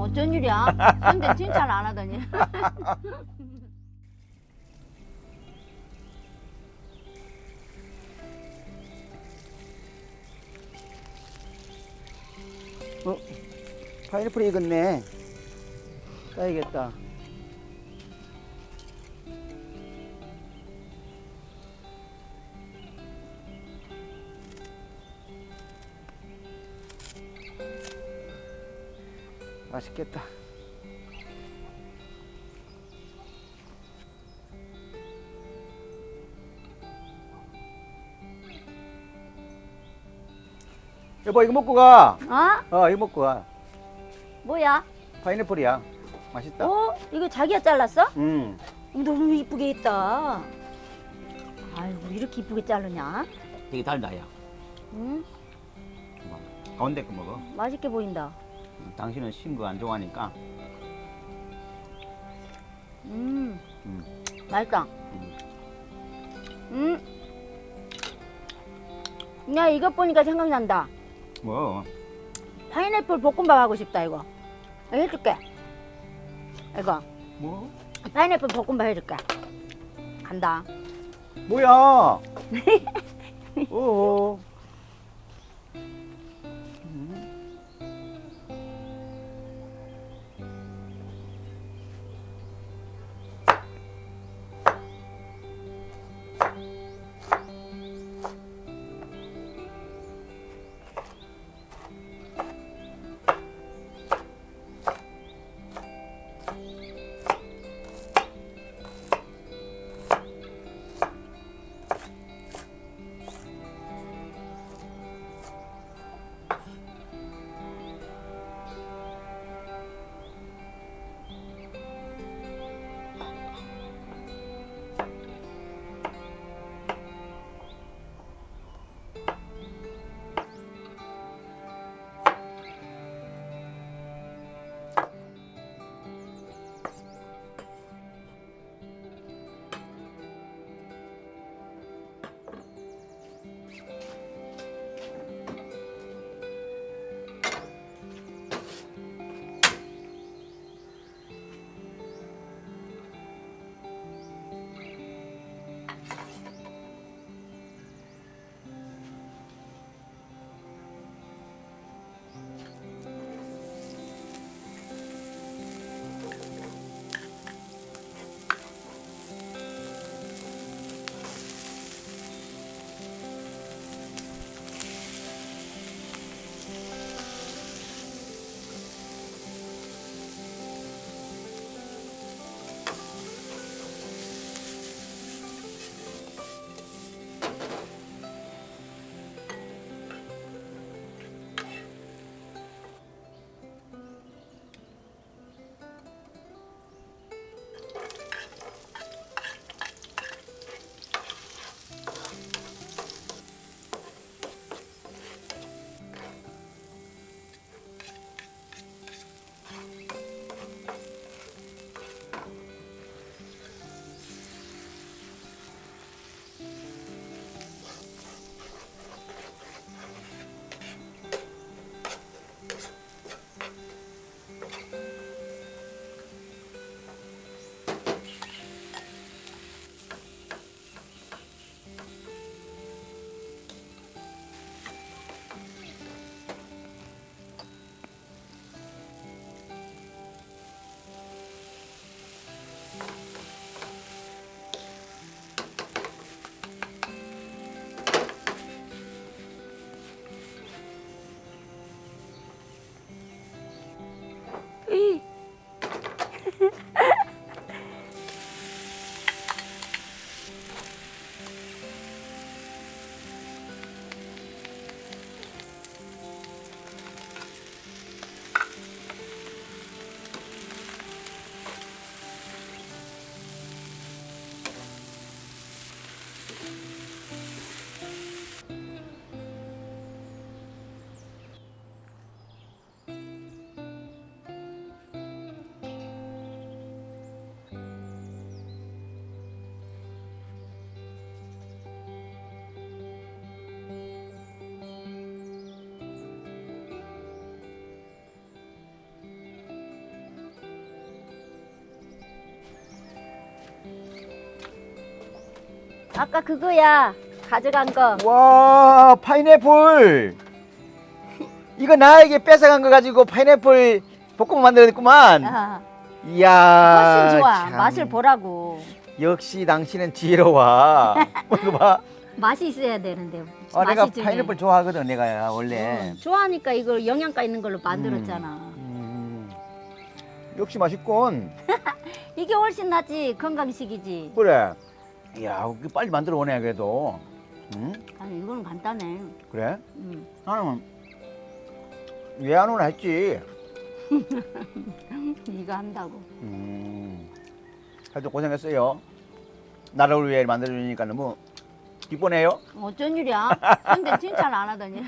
어쩐 일이야? 근데 칭찬 안 하더니. 파인애플이 익었네. 따야겠다. 맛있겠다. 여보, 이거 먹고 가. 어? 이거 먹고 가. 뭐야? 파인애플이야. 맛있다. 어? 이거 자기가 잘랐어? 음. 너무 이쁘게 했다. 아이고 이렇게 이쁘게 자르냐? 되게 달다, 야. 응? 가운데 거 먹어. 맛있게 보인다. 당신은 신 거 안 좋아하니까. 음. 음. 맛있다. 야 이것 보니까 생각난다. 뭐? 파인애플 볶음밥 하고 싶다 이거. 이거 해줄게. 이거 뭐? 파인애플 볶음밥 해줄게. 간다. 뭐야? 오. 아까 그거야. 가져간 거. 와, 파인애플. 이거 나에게 뺏어간 거 가지고 파인애플 볶음 만들었구만. 아, 이야. 훨씬 좋아. 참. 맛을 보라고. 역시 당신은 지혜로워. 먹어봐. 맛이 있어야 되는데. 아, 내가 맛이 파인애플 좋아하거든, 내가 원래. 좋아하니까 이걸 영양가 있는 걸로 만들었잖아. 역시 맛있군. 이게 훨씬 낫지. 건강식이지. 그래. 이야, 빨리 만들어 오네, 그래도. 응? 아니, 이거는 간단해. 그래? 음. 나는 왜 안 오나 했지. 네가 한다고. 하여튼 고생했어요. 나를 위해 만들어주니까 너무 기쁘네요. 어쩐 일이야? 근데 칭찬 안 하더니.